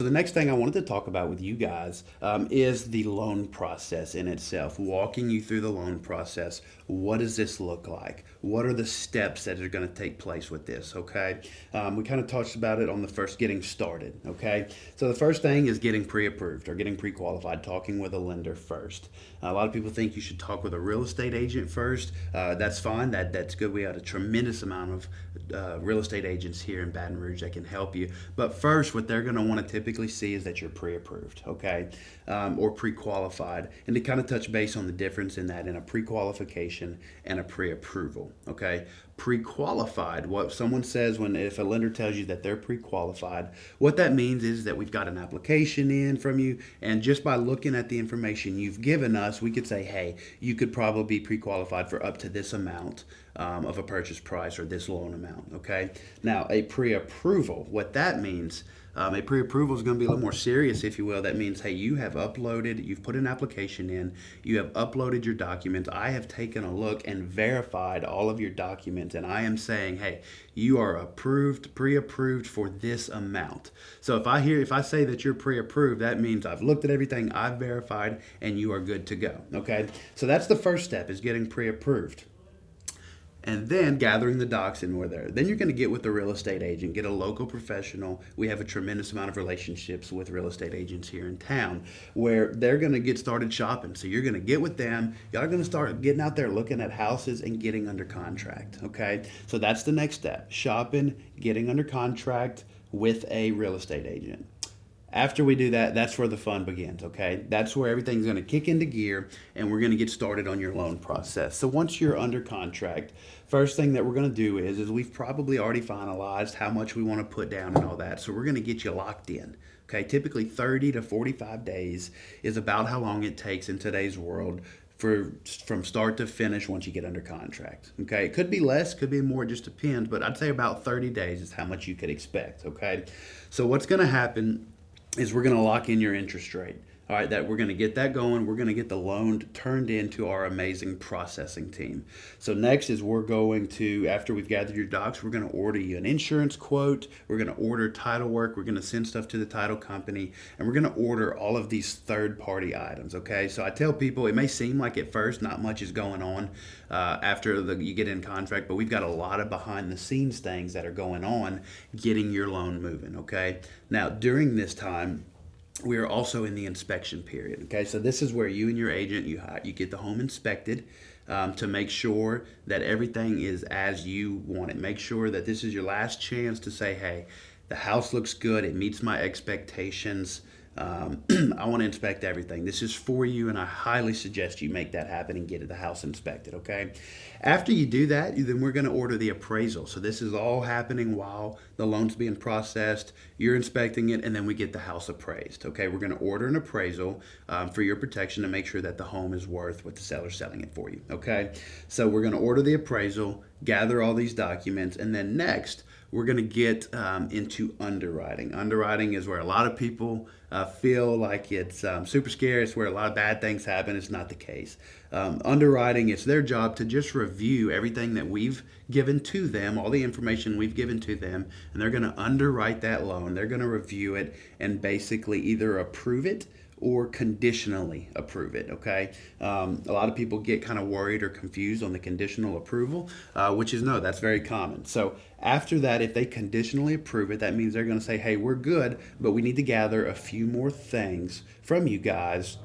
the next thing I wanted to talk about with you guys is the loan process in itself, walking you through the loan process. What does this look like? What are the steps that are going to take place with this? Okay. We kind of touched about it on the first getting started. Okay. So the first thing is getting pre-approved or getting pre-qualified, talking with a lender first. A lot of people think you should talk with a real estate agent first. That's fine. That's good. We have a tremendous amount of real estate agents here in Baton Rouge that can help you. But first, what they're going to want to typically see is that you're pre-approved, okay, or pre-qualified, and to kind of touch base on the difference in that in a pre-qualification and a pre-approval, okay. Pre-qualified, what someone says when if a lender tells you that they're pre-qualified, what that means is that we've got an application in from you, and just by looking at the information you've given us, we could say, hey, you could probably be pre-qualified for up to this amount of a purchase price or this loan amount, okay? Now, a pre-approval, what that means, a pre-approval is going to be a little more serious, if you will. That means, hey, you've put an application in, you have uploaded your documents, I have taken a look and verified all of your documents, and I am saying, hey, you are approved, pre-approved for this amount. So if I say that you're pre-approved, that means I've looked at everything, I've verified, and you are good to go, okay? So that's the first step, is getting pre-approved. And then gathering the docs in there. Then you're going to get with the real estate agent, get a local professional. We have a tremendous amount of relationships with real estate agents here in town where they're going to get started shopping. So you're going to get with them. Y'all are going to start getting out there looking at houses and getting under contract. Okay. So that's the next step, shopping, getting under contract with a real estate agent. After we do that, that's where the fun begins, okay? That's where everything's going to kick into gear and we're going to get started on your loan process. So once you're under contract, first thing that we're going to do is we've probably already finalized how much we want to put down and all that. So we're going to get you locked in, okay? Typically 30 to 45 days is about how long it takes in today's world from start to finish once you get under contract. Okay, it could be less, could be more, it just depends, but I'd say about 30 days is how much you could expect. Okay, so what's going to happen is we're going to lock in your interest rate. All right, that we're going to get that going. We're going to get the loan turned into our amazing processing team. So next is we're going to, after we've gathered your docs, we're going to order you an insurance quote. We're going to order title work. We're going to send stuff to the title company, and we're going to order all of these third-party items. Okay, so I tell people it may seem like at first not much is going on after you get in contract, but we've got a lot of behind-the-scenes things that are going on getting your loan moving. Okay, now during this time, we are also in the inspection period. Okay, so this is where you and your agent, you get the home inspected to make sure that everything is as you want it. Make sure that this is your last chance to say, hey, the house looks good, it meets my expectations. I want to inspect everything. This is for you, and I highly suggest you make that happen and get the house inspected, okay? After you do that, then we're going to order the appraisal. So this is all happening while the loan's being processed. You're inspecting it, and then we get the house appraised, okay? We're going to order an appraisal for your protection to make sure that the home is worth what the seller's selling it for you, okay? So we're going to order the appraisal, gather all these documents, and then next, we're going to get into underwriting. Underwriting is where a lot of people feel like it's super scary. It's where a lot of bad things happen. It's not the case. Underwriting, it's their job to just review everything that we've given to them, all the information we've given to them, and they're going to underwrite that loan. They're going to review it and basically either approve it or conditionally approve it, okay? A lot of people get kind of worried or confused on the conditional approval, which is no, that's very common. So after that, if they conditionally approve it, that means they're gonna say, hey, we're good, but we need to gather a few more things from you guys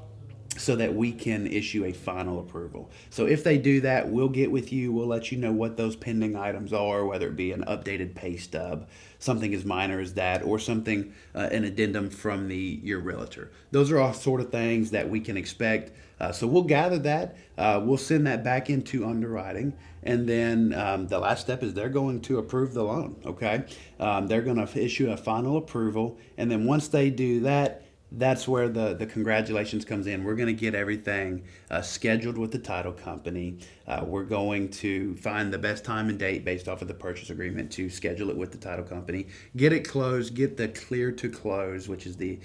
so that we can issue a final approval. So if they do that, we'll get with you. We'll let you know what those pending items are, whether it be an updated pay stub, something as minor as that, or something, an addendum from your realtor. Those are all sort of things that we can expect. So we'll gather that. We'll send that back into underwriting. And then the last step is they're going to approve the loan, okay? They're going to issue a final approval. And then once they do that, that's where the congratulations comes in. We're going to get everything scheduled with the title company. We're going to find the best time and date based off of the purchase agreement to schedule it with the title company. Get it closed, get the clear to close, which is the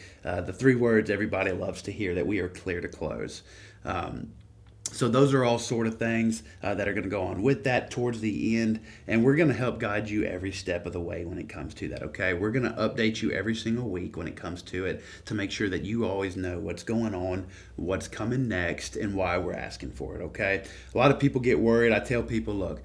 three words everybody loves to hear, that we are clear to close. So those are all sort of things that are going to go on with that towards the end, and we're going to help guide you every step of the way when it comes to that. Okay, we're going to update you every single week when it comes to it to make sure that you always know what's going on, what's coming next, and why we're asking for it. Okay, a lot of people get worried. I tell people, look,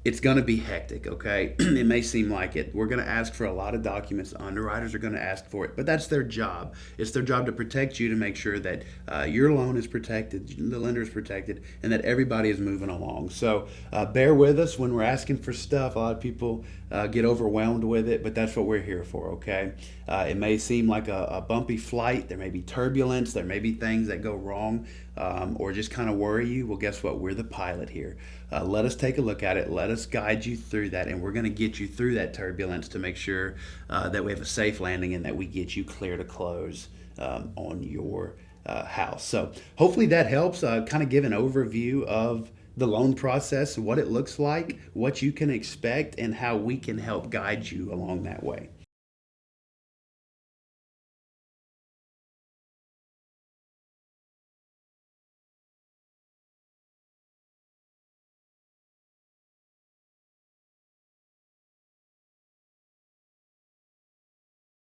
it's going to be hectic, okay? It may seem like it. We're going to ask for a lot of documents. Underwriters are going to ask for it, but that's their job. It's their job to protect you, to make sure that your loan is protected, the lender is protected, and that everybody is moving along. So bear with us when we're asking for stuff. A lot of people get overwhelmed with it, but that's what we're here for, okay? It may seem like a bumpy flight. There may be turbulence. There may be things that go wrong or just kind of worry you. Well, guess what? We're the pilot here. Let us take a look at it. Let us guide you through that, and we're going to get you through that turbulence to make sure that we have a safe landing and that we get you clear to close on your house. So hopefully that helps kind of give an overview of the loan process, what it looks like, what you can expect, and how we can help guide you along that way.